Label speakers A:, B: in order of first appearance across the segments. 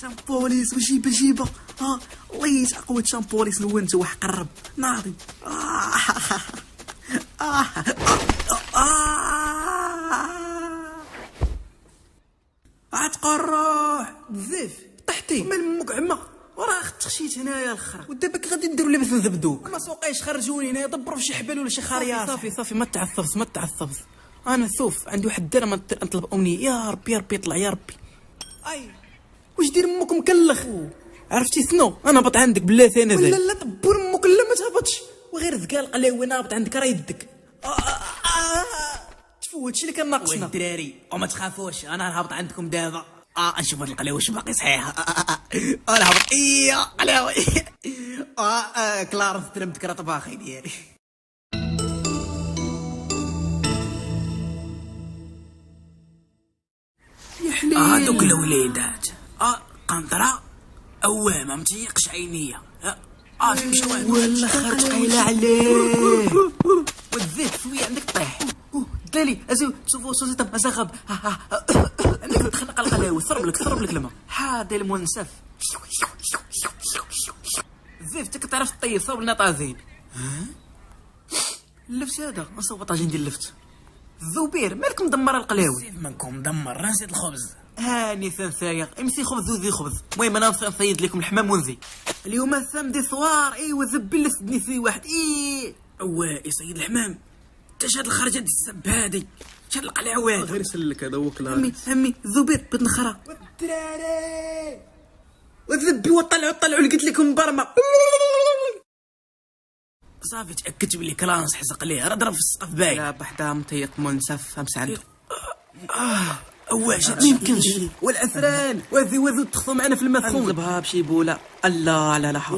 A: شامبوليس وجيبه ها ليت قوة شامبوليس نونت واحد قرب ناضي عتقرح
B: بزاف طحتي
A: من امك عما وراه تخشيت هنايا الاخر
B: ودابا كي غادي نديرو لاباس نزبدوك
A: ما سوقيش خرجوني هنايا دبروا في شي حبل ولا شي خرياط.
B: صافي ما تعصبش انا سوف عندي واحد الدرهم نطلب امنيه يا ربي يطلع يا ربي.
A: اي
B: واش دير امك مكلخ عرفتي شنو انا هبط عندك بلاتي انا
A: لا لا دبر امك لا ما تهبطش
B: وغير ذكا القلاوي نابط عندك راه يدك
A: شوف هادشي اللي كنناقشنا
B: الدراري وما تخافوش انا هابط عندكم دابا نشوف هاد القلاوي واش باقي صحيحه انا هابط قلاوي كلارنس درمت كرا طباخي ديالي
A: يا حليل
B: هادوك الوليدات قنطره ما متيقش عينيا تمشي
A: ولا خرج قايله عليه
B: والزيت شويه عندك طيح دالي ازو شوفوا صوتي مسخب عندك تخنق القلاوي صرب لك الماء حاضر المنسف زيف انت كتعرف تطيب صرب لنا طازين اللفت هذا نصوب طاجين ديال اللفت الزوبير مالك مدمر القلاوي سيف منكم مدمر راه نسيت الخبز هاني ثانثايا امسي خبز وذي خبز المهم انا نصيد لكم الحمام ونزي اليوم السامدي ثوار ايوا زبل لسدني في واحد يصيد الحمام انت شاد الخرجه ديال السب هادي شاد القلاوي هذا
A: غير سلك هذا هو كلار
B: همي الزبير بغيت نخرا والدراري وذبي وطلعوا اللي قلت لكم برمه صافي تاكدت بلي كلانس حزق ليه راه ضرب في السقف باين
A: لا بحدا مطيق منسف امس عنده
B: واش ما يمكنش والعثران وذو تخفوا معنا في المثخون
A: نضربها بشي بوله الله لا حق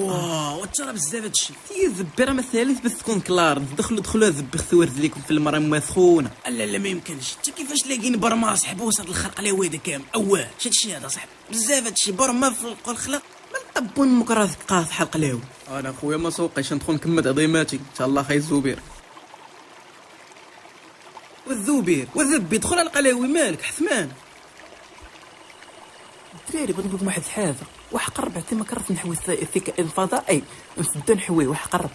B: وترى بزاف هادشي هي الذبي راه ما ثالث بس تكون كلار دخلوا ذبي خوارز ليكم في المرة مسخونه لا ما يمكنش انت كيفاش لاقيين برما حبوس هاد الخرق على ويدا كامل شادشي هذا صاحبي بزاف هادشي برما في الخلق من طبون مكرهك قاصح القلاوي
A: انا خويا ما سوقيش ندخل نكمل عظيماتي ان شاء الله خاي الزبير
B: والذوبير والذبي دخل على القلاوي مالك حثمان الدراري بغيت نقول لكم واحد الحاجه واحد قرب عتي ما كرهت نحوي الفضائي نبدا نحوي واحد قرب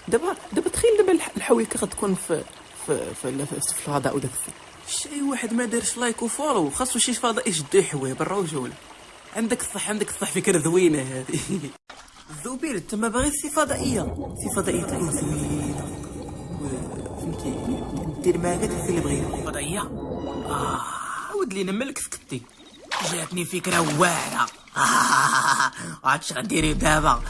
B: دابا تخيل دابا الحوي كي غتكون في الفضاء وداك شي واحد ما دارش لايك وفولو خاصو شي فضائي يشد يحوي برا وجوله عندك الصح فكره زوينه هذه الذوبير انت ما باغي سي فضائيه تكون زوينه فهمتي دير معاك داكشي اللي بغينا فضائيه عاود لينا مالك سكتي جاتني فكره واعره عرفتش غنديري دابا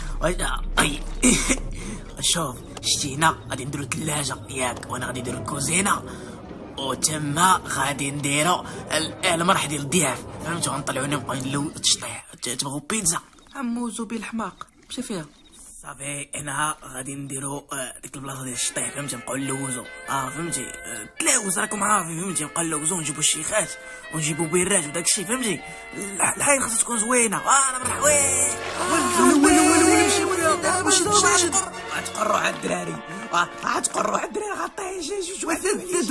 B: شوف شتينا غادي نديرو ثلاجه ياك وانا غادي نديرو الكوزينه وتما غادي نديرو المرح ديال الضياف فهمتي غنطلعو نبقاو نلو تشطيح تبغوا بيتزا عمو زوبي الحماق مشى فيها صافي هنا غادي نديرو ديك البلاصه ديال الشطيح فهمتي نبقاو نلوزو فهمتي تلاوز راكم عارفين فهمتي نبقاو نلوزو ونجيبو الشيخات ونجيبو بيراج وداك الشيء فهمتي الحياه خاصها تكون زوينه انا مرح واش غتقروا على الدراري غطيش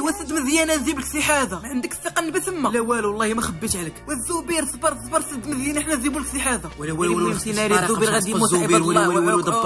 B: وسد مزيانه نجيب لك سي حاجه ما عندك الثقه نبا ثما لا والو والله ما خبيت عليك والزبير صبر سد مزيان حنا نجيبو لك سي حاجه ولا السيناريو الزبير غادي يموت عباد الله